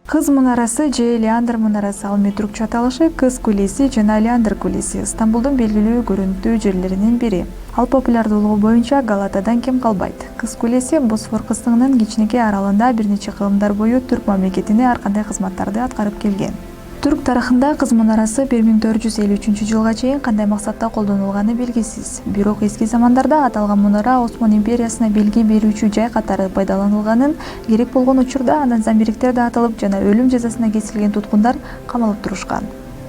Кыз мунарасы же Леандр мунарасы алыми түркчө аталышы Кыз кулеси жана Леандр кулеси Стамбулдун белгилүү көрүнүктүү жерлеринин бири. Ал популярдуулугу боюнча Галатадан кем калбайт. Кыз кулеси Босфор кыстыгынын кичинекей аралында бир нече кылымдар бою түрк мамлекетине ар кандай кызматтарды аткарып келген. Түрк тарыхында Кыз мунарасы 1453 жылга чейин кандай максатта колдонулганы белгисиз. Бирок эски замандарда аталган мунара Осман империясына белги берүүчү жай катары пайдаланылганын, керек болгон учурда андан замириктер да атылып жана өлүм жазасына кесилген туткундар камалып турушкан.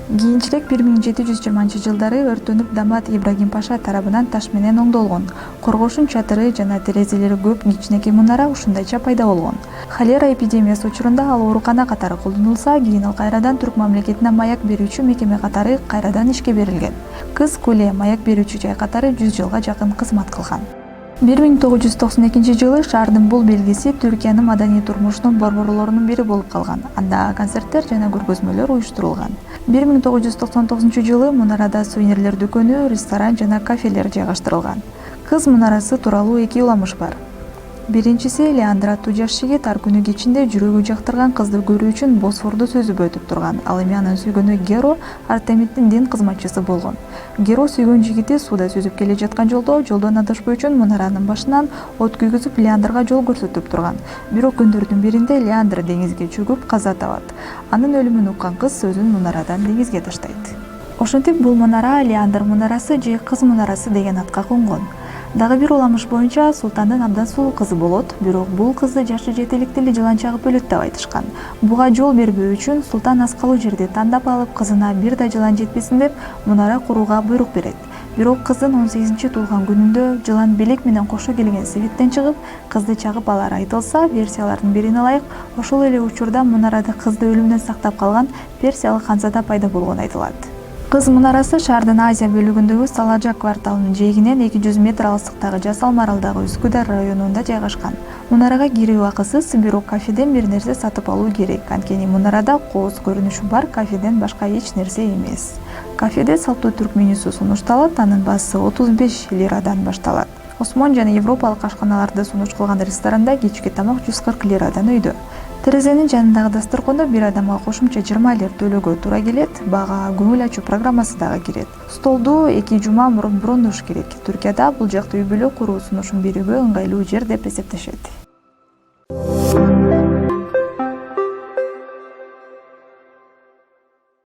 Кийинчерээк 1720-жылдары өртөнүп Дамат Ибрагим Паша тарабынан таш менен оңдолгон. Коргоошун чатыры жана терезелери көп кичинекей мунара ушундайча пайда болгон. Холера эпидемиясы учурунда ал оорукана катары колдонулса, кийин ал кайрадан түрк мамлекетине маяк берүүчү мекеме катары кайрадан ишке берилген. Кыз куле маяк берүүчү жай катары 100 жылга жакын кызмат кылган. 1992 жылы шаардын бул белгиси Түркиянын маданий турмушунун борборлорунун бири болуп калган. Анда концерттер жана көргөзмөлөр уюштурулган. 1999 жылы мунарада сувенирлер дүкөнү, ресторан жана кафелер жайгаштырылган. Кыз мунарасы тууралуу эки уламыш бар. Биринчиси Леандр аттуу жаш жигит ар күнү кечинде жүрөгү жактырган кызды көрүү үчүн Босфорду сөзүп өтүп турган. Ал эми анын сүйгөнү Геро Артемиттин дин кызматчысы болгон. Геро сүйгөн жигити сууда сүзүп келе жаткан жолдон адашпоо үчүн мунаранын башынан от күйгүзүп Леандрга жол көрсөтүп турган. Бирок күндөрдүн биринде Леандр деңизге чөгүп каза табат. Анын өлүмүн уккан кыз өзүн мунарадан деңизге таштайт. Ошентип бул мунара Леандр мунарасы же Кыз мунарасы деген атка конгон. Дагы бир уламыш боюнча султандын абдан сулуу кызы болот, бирок бул кызды жашы жетеликти эле жылан чагып өлөт деп айтышкан. Буга жол бербөө үчүн султан аскалуу жерди тандап алып, кызына бир да жылан жетпесин деп мунара курууга буйрук берет. Бирок кыздын 18 туулган күнүндө жылан белек менен кошо келген себептен чыгып, кызды чагып алары айтылса, версиялардын бирине ылайык, ошол эле учурда мунарада кызды өлүмдөн сактап калган персиялык ханзада пайда болгону айтылат. Кыз мунарасы шаардын Азия бөлүгүндөгү Салажак кварталынын жээгинен 200 метр алыстыктагы Жасалма аралдагы Үскүдар районунда жайгашкан. Мунарага кирүү акысыз, бирок кафеден бир нерсе сатып алуу керек. Анткени мунарада кооз көрүнүшү бар кафеден башка эч нерсе эмес. Кафеде салттуу түрк менюсу сунушталат, анын баасы 35 лирадан башталат. Осман жана европалык ашканаларды сунуш кылган ресторанда кечки тамак 140 лирадан өйдө. Терезенин жанындагы дасторкондо бир адамга кошумча 20 лир төлөөгө туура келет, бага көңүл ачуу программасы дагы кирет. Столду 2 жума мурун брондош керек. Түркияда бул жакта үй-бүлө куруу сунушун берүүгө ыңгайлуу жер деп эсептешет.